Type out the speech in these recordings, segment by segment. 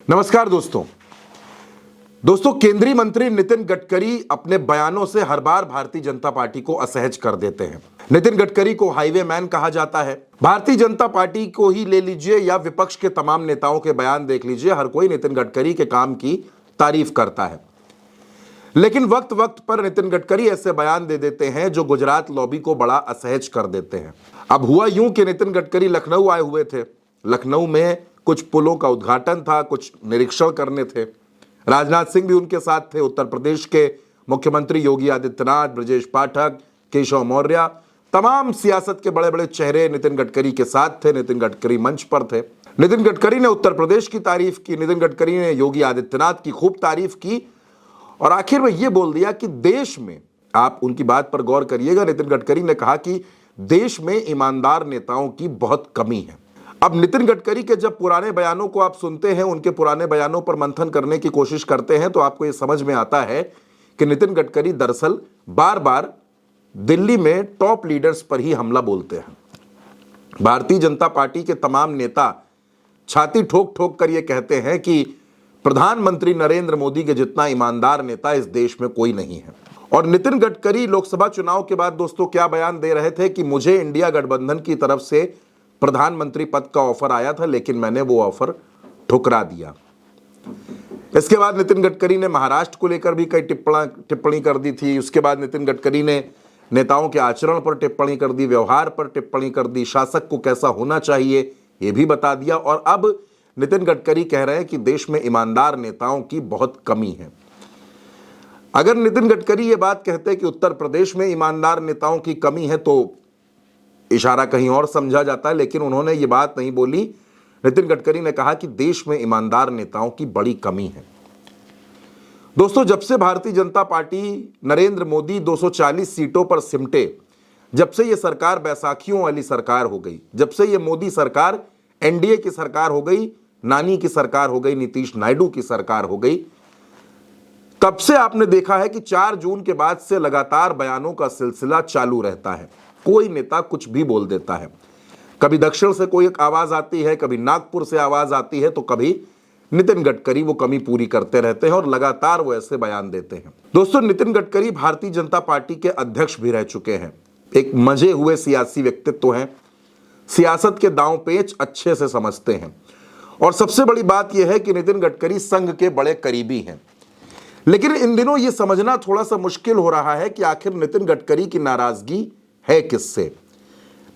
नमस्कार दोस्तों केंद्रीय मंत्री नितिन गडकरी अपने बयानों से हर बार भारतीय जनता पार्टी को असहज कर देते हैं। नितिन गडकरी को हाईवे मैन कहा जाता है। भारतीय जनता पार्टी को ही ले लीजिए या विपक्ष के तमाम नेताओं के बयान देख लीजिए, हर कोई नितिन गडकरी के काम की तारीफ करता है। लेकिन वक्त वक्त पर नितिन गडकरी ऐसे बयान दे देते हैं जो गुजरात लॉबी को बड़ा असहज कर देते हैं। अब हुआ यूं कि नितिन गडकरी लखनऊ आए हुए थे। लखनऊ में कुछ पुलों का उद्घाटन था, कुछ निरीक्षण करने थे। राजनाथ सिंह भी उनके साथ थे। उत्तर प्रदेश के मुख्यमंत्री योगी आदित्यनाथ, ब्रजेश पाठक, केशव मौर्य, तमाम सियासत के बड़े बड़े चेहरे नितिन गडकरी के साथ थे। नितिन गडकरी मंच पर थे। नितिन गडकरी ने उत्तर प्रदेश की तारीफ की, नितिन गडकरी ने योगी आदित्यनाथ की खूब तारीफ की और आखिर में यह बोल दिया कि देश में, आप उनकी बात पर गौर करिएगा, नितिन गडकरी ने कहा कि देश में ईमानदार नेताओं की बहुत कमी है। अब नितिन गडकरी के जब पुराने बयानों को आप सुनते हैं, उनके पुराने बयानों पर मंथन करने की कोशिश करते हैं, तो आपको यह समझ में आता है कि नितिन गडकरी दरअसल बार बार दिल्ली में टॉप लीडर्स पर ही हमला बोलते हैं। भारतीय जनता पार्टी के तमाम नेता छाती ठोक ठोक कर यह कहते हैं कि प्रधानमंत्री नरेंद्र मोदी के जितना ईमानदार नेता इस देश में कोई नहीं है। और नितिन गडकरी लोकसभा चुनाव के बाद दोस्तों क्या बयान दे रहे थे कि मुझे इंडिया गठबंधन की तरफ से प्रधानमंत्री पद का ऑफर आया था, लेकिन मैंने वो ऑफर ठुकरा दिया। इसके बाद नितिन गडकरी ने महाराष्ट्र को लेकर भी कई टिप्पणी कर दी थी। उसके बाद नितिन गडकरी ने नेताओं के आचरण पर टिप्पणी कर दी, व्यवहार पर टिप्पणी कर दी, शासक को कैसा होना चाहिए ये भी बता दिया। और अब नितिन गडकरी कह रहे हैं कि देश में ईमानदार नेताओं की बहुत कमी है। अगर नितिन गडकरी ये बात कहते कि उत्तर प्रदेश में ईमानदार नेताओं की कमी है तो इशारा कहीं और समझा जाता है, लेकिन उन्होंने ये बात नहीं बोली। नितिन गडकरी ने कहा कि देश में ईमानदार नेताओं की बड़ी कमी है। दोस्तों, जब से भारतीय जनता पार्टी नरेंद्र मोदी 240 सीटों पर सिमटे, जब से ये सरकार बैसाखियों वाली सरकार हो गई, जब से ये मोदी सरकार एनडीए की सरकार हो गई, नानी की सरकार हो गई, नीतीश नायडू की सरकार हो गई, तब से आपने देखा है कि 4 जून के बाद से लगातार बयानों का सिलसिला चालू रहता है। कोई नेता कुछ भी बोल देता है। कभी दक्षिण से कोई एक आवाज आती है, कभी नागपुर से आवाज आती है, तो कभी नितिन गडकरी वो कमी पूरी करते रहते हैं और लगातार वो ऐसे बयान देते हैं। दोस्तों, नितिन गडकरी भारतीय जनता पार्टी के अध्यक्ष भी रह चुके हैं। एक मजे हुए सियासी व्यक्तित्व हैं, सियासत के दांव पेच अच्छे से समझते हैं। और सबसे बड़ी बात यह है कि नितिन गडकरी संघ के बड़े करीबी हैं। लेकिन इन दिनों यह समझना थोड़ा सा मुश्किल हो रहा है कि आखिर नितिन गडकरी की नाराजगी है किससे।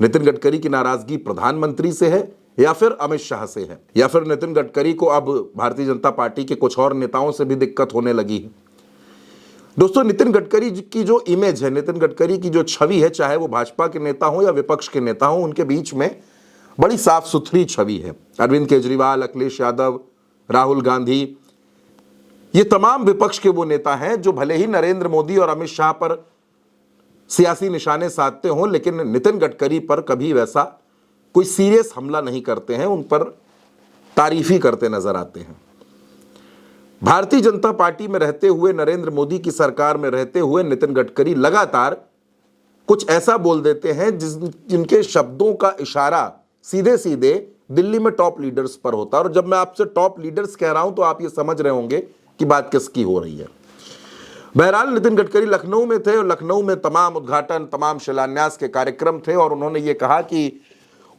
नितिन गडकरी की नाराजगी प्रधानमंत्री से है या फिर अमित शाह से है, या फिर नितिन गडकरी को अब भारतीय जनता पार्टी के कुछ और नेताओं से भी दिक्कत होने लगी है। दोस्तों, नितिन गडकरी की जो इमेज है, नितिन गडकरी की जो छवि है, चाहे वो भाजपा के नेता हो या विपक्ष के नेता हो, उनके बीच में बड़ी साफ सुथरी छवि है। अरविंद केजरीवाल, अखिलेश यादव, राहुल गांधी, ये तमाम विपक्ष के वो नेता हैं जो भले ही नरेंद्र मोदी और अमित शाह पर सियासी निशाने साधते हों, लेकिन नितिन गडकरी पर कभी वैसा कोई सीरियस हमला नहीं करते हैं, उन पर तारीफी करते नजर आते हैं। भारतीय जनता पार्टी में रहते हुए, नरेंद्र मोदी की सरकार में रहते हुए नितिन गडकरी लगातार कुछ ऐसा बोल देते हैं जिनके शब्दों का इशारा सीधे सीधे दिल्ली में टॉप लीडर्स पर होता है। और जब मैं आपसे टॉप लीडर्स कह रहा हूं तो आप ये समझ रहे होंगे कि बात किसकी हो रही है। बहरहाल, नितिन गडकरी लखनऊ में थे और लखनऊ में तमाम उद्घाटन, तमाम शिलान्यास के कार्यक्रम थे और उन्होंने ये कहा कि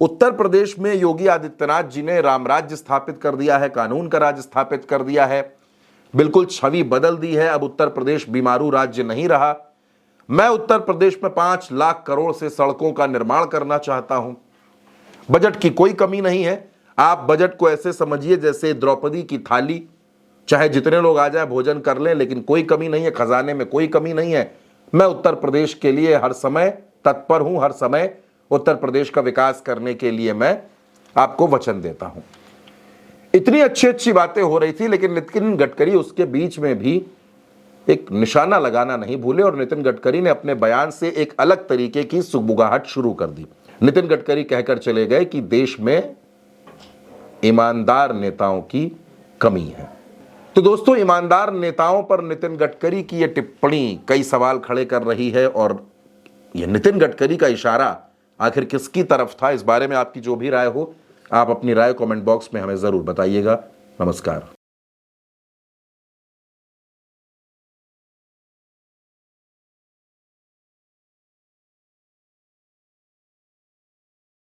उत्तर प्रदेश में योगी आदित्यनाथ जी ने राम राज्य स्थापित कर दिया है, कानून का राज स्थापित कर दिया है, बिल्कुल छवि बदल दी है। अब उत्तर प्रदेश बीमारू राज्य नहीं रहा। मैं उत्तर प्रदेश में 5 लाख करोड़ से सड़कों का निर्माण करना चाहता हूं। बजट की कोई कमी नहीं है। आप बजट को ऐसे समझिए जैसे द्रौपदी की थाली, चाहे जितने लोग आ जाए भोजन कर लें, लेकिन कोई कमी नहीं है, खजाने में कोई कमी नहीं है। मैं उत्तर प्रदेश के लिए हर समय तत्पर हूं, हर समय उत्तर प्रदेश का विकास करने के लिए मैं आपको वचन देता हूं। इतनी अच्छी अच्छी बातें हो रही थी, लेकिन नितिन गडकरी उसके बीच में भी एक निशाना लगाना नहीं भूले और नितिन गडकरी ने अपने बयान से एक अलग तरीके की सुगबुगाहट शुरू कर दी। नितिन गडकरी कहकर चले गए कि देश में ईमानदार नेताओं की कमी है। तो दोस्तों, ईमानदार नेताओं पर नितिन गडकरी की यह टिप्पणी कई सवाल खड़े कर रही है और यह नितिन गडकरी का इशारा आखिर किसकी तरफ था, इस बारे में आपकी जो भी राय हो, आप अपनी राय कमेंट बॉक्स में हमें जरूर बताइएगा। नमस्कार।